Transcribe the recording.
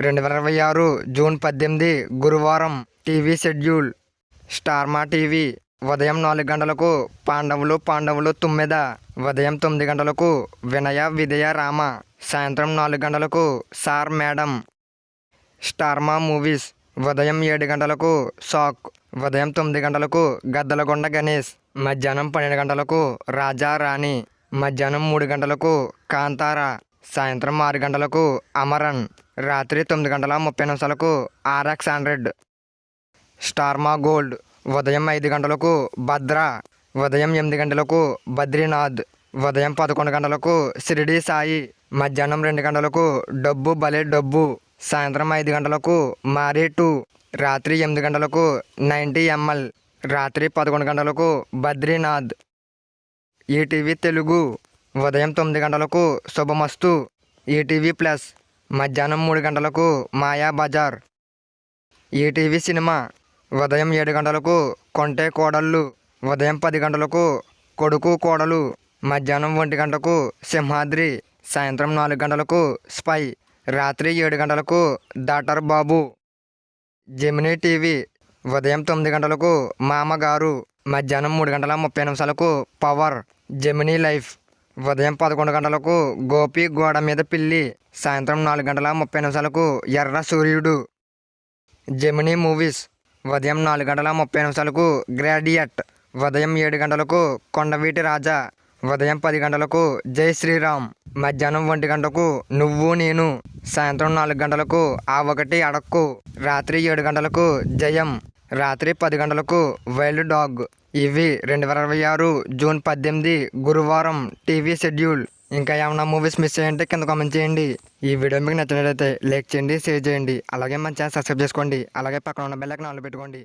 2026 June 18 గురువారం TV schedule. Star మా TV ఉదయం 4 గంటలకు పాండవులు పాండవులు 9, ఉదయం 9 గంటలకు వినయ విధేయ రామ, సాయంత్రం 4 గంటలకు సార్ మేడం. స్టార్ మా మూవీస్ ఉదయం 7 గంటలకు షాక్, ఉదయం 9 గంటలకు గద్దలగొండ గణేష్, మధ్యాహ్నం 12 గంటలకు రాజా రాణి, మధ్యాహ్నం 3 గంటలకు కాంతారా, సాయంత్రం 6 గంటలకు అమరన్, రాత్రి 9:30 RX 100. స్టార్ మా గోల్డ్ ఉదయం 5 గంటలకు భద్ర, ఉదయం 8 గంటలకు బద్రీనాథ్, ఉదయం 11 గంటలకు షిరిడి సాయి, మధ్యాహ్నం 2 గంటలకు డబ్బు భలే డబ్బు, సాయంత్రం 5 గంటలకు మారీ 2, రాత్రి 8 గంటలకు 90ml, రాత్రి 11 గంటలకు బద్రీనాథ్. ఈటీవీ తెలుగు ఉదయం 9 గంటలకు శుభమస్తు, ఈటీవీ ప్లస్ మధ్యాహ్నం 3 గంటలకు మాయా బజార్. ఈటీవీ సినిమా ఉదయం 7 గంటలకు కొంటే కోడళ్ళు, ఉదయం 10 గంటలకు కొడుకు కోడలు, మధ్యాహ్నం 1 గంటకు సింహాద్రి, సాయంత్రం 4 గంటలకు స్పై, రాత్రి 7 గంటలకు డాక్టర్ బాబు. జెమినీ టీవీ ఉదయం 9 గంటలకు మామగారు, మధ్యాహ్నం 3:30 పవర్. జెమినీ లైఫ్ ఉదయం 11 గంటలకు గోపి గోడ మీద పిల్లి, సాయంత్రం 4:30 ఎర్ర సూర్యుడు. జెమినీ మూవీస్ ఉదయం 4:30 గ్రాడ్యుయేట్, ఉదయం 7 గంటలకు కొండవీటి రాజా, ఉదయం 10 గంటలకు జై శ్రీరామ్, మధ్యాహ్నం 1 గంటకు నువ్వు నేను, సాయంత్రం 4 గంటలకు ఆ ఒకటి అడక్కు, రాత్రి 7 గంటలకు జయం, రాత్రి 10 గంటలకు వైల్డ్ డాగ్. ఇవి 2026 జూన్ 18 గురువారం టీవీ షెడ్యూల్. ఇంకా ఏమన్నా మూవీస్ మిస్ అయ్యంటే కింద కామెంట్ చేయండి. ఈ వీడియో మీకు నచ్చినట్లయితే లైక్ చేయండి, షేర్ చేయండి, అలాగే మన ఛానల్ సబ్స్క్రైబ్ చేసుకోండి, అలాగే పక్కన ఉన్న బెల్ ఐకాన్ ఆన్లో పెట్టుకోండి.